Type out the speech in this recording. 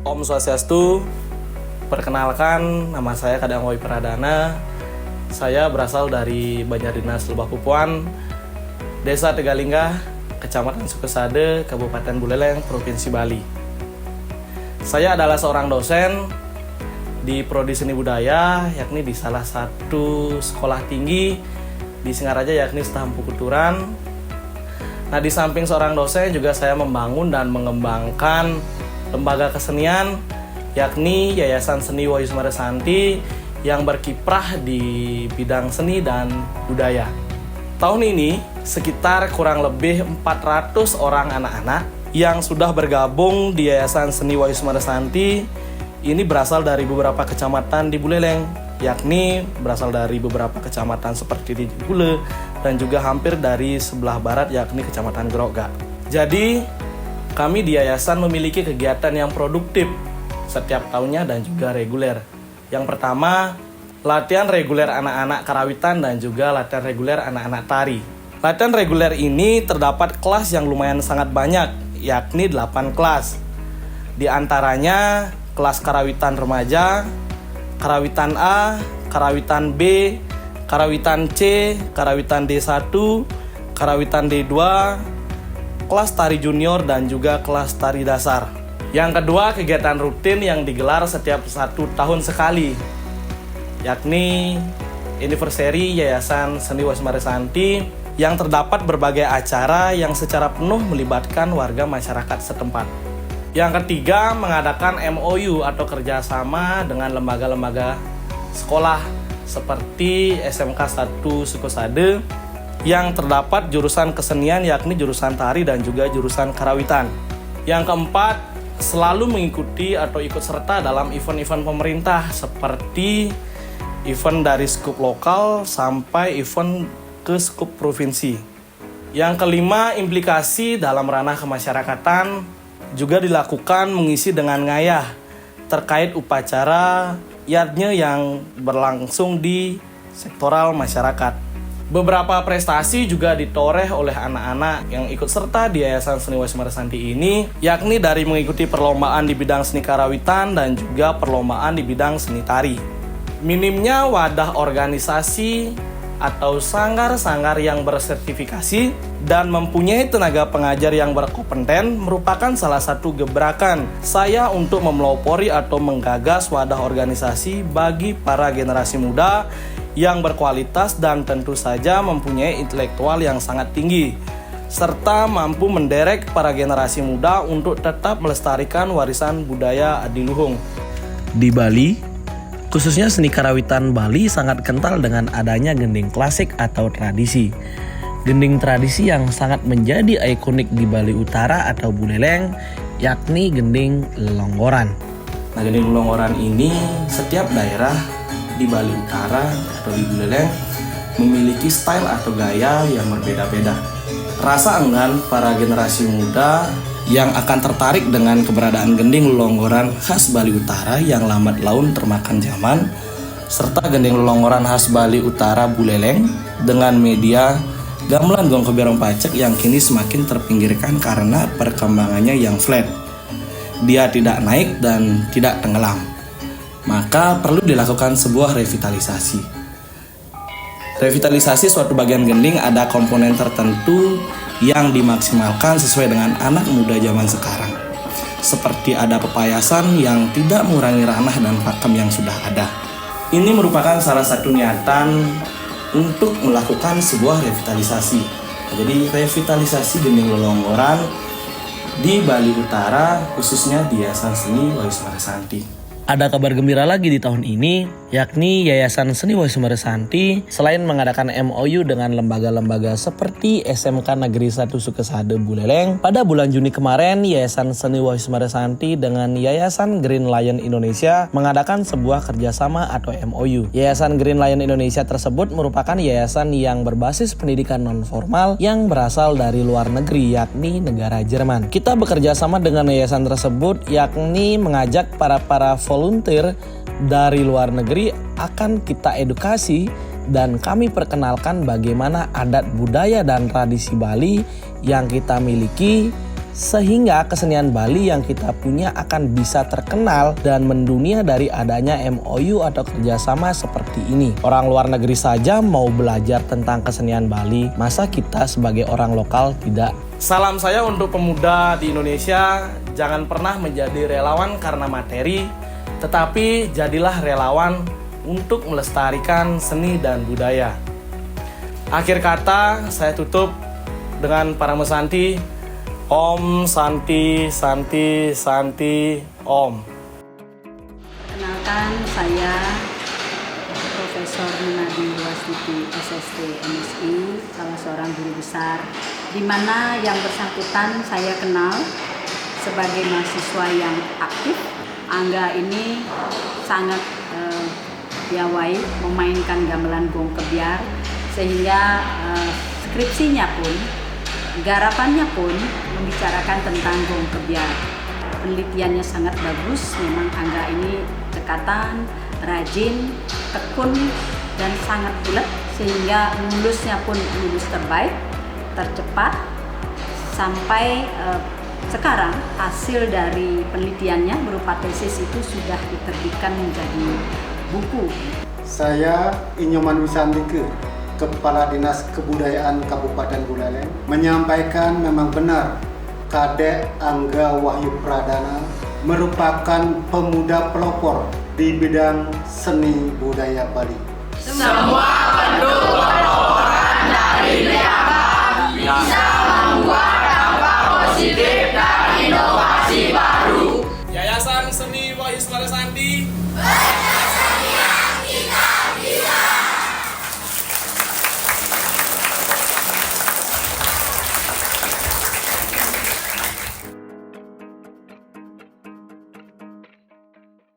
Om Swastiastu. Perkenalkan, nama saya Kadang Woi Pradana. Saya berasal dari Banjardinas Lebah Pupuan, Desa Tegalingga, Kecamatan Sukesade, Kabupaten Buleleng, Provinsi Bali. Saya adalah seorang dosen di Prodi Seni Budaya, yakni di salah satu sekolah tinggi di Singaraja, yakni Setampu Kuturan. Nah, di samping seorang dosen juga saya membangun dan mengembangkan lembaga kesenian, yakni Yayasan Seni Wahyu Sumaresanti yang berkiprah di bidang seni dan budaya. Tahun ini sekitar kurang lebih 400 orang anak-anak yang sudah bergabung di Yayasan Seni Wahyu Sumaresanti. Ini berasal dari beberapa kecamatan di Buleleng, yakni berasal dari beberapa kecamatan seperti di Bule dan juga hampir dari sebelah barat, yakni Kecamatan Grogga. Jadi kami di yayasan memiliki kegiatan yang produktif setiap tahunnya dan juga reguler. Yang pertama, latihan reguler anak-anak karawitan dan juga latihan reguler anak-anak tari. Latihan reguler ini terdapat kelas yang lumayan sangat banyak, yakni 8 kelas. Di antaranya kelas karawitan remaja, karawitan A, karawitan B, karawitan C, karawitan D1, karawitan D2, kelas tari junior dan juga kelas tari dasar. Yang kedua, kegiatan rutin yang digelar setiap 1 tahun sekali, yakni anniversary Yayasan Seni Wahyu Sumaresanti, yang terdapat berbagai acara yang secara penuh melibatkan warga masyarakat setempat. Yang ketiga, mengadakan MOU atau kerjasama dengan lembaga-lembaga sekolah seperti SMK 1 Sukesade yang terdapat jurusan kesenian, yakni jurusan tari dan juga jurusan karawitan. Yang keempat, selalu mengikuti atau ikut serta dalam event-event pemerintah seperti event dari skup lokal sampai event ke skup provinsi. Yang kelima, implikasi dalam ranah kemasyarakatan juga dilakukan mengisi dengan ngayah terkait upacara yardnya yang berlangsung di sektoral masyarakat. Beberapa prestasi juga ditoreh oleh anak-anak yang ikut serta di Yayasan Seni Wahyu Sumaresanti ini, yakni dari mengikuti perlombaan di bidang seni karawitan dan juga perlombaan di bidang seni tari. Minimnya wadah organisasi atau sanggar-sanggar yang bersertifikasi dan mempunyai tenaga pengajar yang berkompeten merupakan salah satu gebrakan saya untuk memelopori atau menggagas wadah organisasi bagi para generasi muda yang berkualitas dan tentu saja mempunyai intelektual yang sangat tinggi, serta mampu menderek para generasi muda untuk tetap melestarikan warisan budaya adiluhung. Di Bali, khususnya seni karawitan Bali sangat kental dengan adanya gending klasik atau tradisi. Gending tradisi yang sangat menjadi ikonik di Bali Utara atau Buleleng, yakni gending Lelonggoran. Nah, gending Lelonggoran ini setiap daerah di Bali Utara atau di Buleleng memiliki style atau gaya yang berbeda-beda. Rasa enggan para generasi muda yang akan tertarik dengan keberadaan gending Lelonggoran khas Bali Utara yang lambat laun termakan zaman, serta gending Lelonggoran khas Bali Utara Buleleng dengan media gamelan gong keberong pacek yang kini semakin terpinggirkan karena perkembangannya yang flat. Dia tidak naik dan tidak tenggelam. Maka perlu dilakukan sebuah revitalisasi. Revitalisasi suatu bagian gending ada komponen tertentu yang dimaksimalkan sesuai dengan anak muda zaman sekarang. Seperti ada pepayasan yang tidak mengurangi ranah dan pakem yang sudah ada. Ini merupakan salah satu niatan untuk melakukan sebuah revitalisasi. Jadi revitalisasi gending Lelonggoran di Bali Utara, khususnya di Yayasan Seni Wahyu Sumaresanti. Ada kabar gembira lagi di tahun ini, yakni Yayasan Seni Wahyu Sumaresanti selain mengadakan MOU dengan lembaga-lembaga seperti SMK Negeri 1 Sukesade Buleleng, pada bulan Juni kemarin Yayasan Seni Wahyu Sumaresanti dengan Yayasan Green Lion Indonesia mengadakan sebuah kerjasama atau MOU. Yayasan Green Lion Indonesia tersebut merupakan yayasan yang berbasis pendidikan non-formal yang berasal dari luar negeri, yakni negara Jerman. Kita bekerja sama dengan yayasan tersebut, yakni mengajak para volunteer dari luar negeri akan kita edukasi dan kami perkenalkan bagaimana adat budaya dan tradisi Bali yang kita miliki Sehingga kesenian Bali yang kita punya akan bisa terkenal dan mendunia dari adanya MOU atau kerjasama seperti ini. Orang luar negeri saja mau belajar tentang kesenian Bali, masa kita sebagai orang lokal tidak? Salam saya untuk pemuda di Indonesia, jangan pernah menjadi relawan karena materi, tetapi jadilah relawan untuk melestarikan seni dan budaya. Akhir kata, saya tutup dengan para mesanti, Om Santi Santi Santi Om. Perkenalkan, saya Profesor Munadi Wastuti SST MSI, salah seorang guru besar, di mana yang bersangkutan saya kenal sebagai mahasiswa yang aktif. Angga ini sangat piawai memainkan gamelan gong kebiar, sehingga skripsinya pun, garapannya pun membicarakan tentang gong kebiar. Penelitiannya sangat bagus, memang Angga ini cekatan, rajin, tekun, dan sangat bulat, sehingga lulusnya pun lulus terbaik, tercepat, sampai sekarang hasil dari penelitiannya berupa tesis itu sudah diterbitkan menjadi buku. Saya Inyoman Wisandike, Kepala Dinas Kebudayaan Kabupaten Buleleng, menyampaikan memang benar Kadek Angga Wahyu Pradana merupakan pemuda pelopor di bidang seni budaya Bali. Semua bentuk peloporan dari Liamba bisa membuat dampak positif dan inovasi baru. Yayasan Seni Wahyu Sandi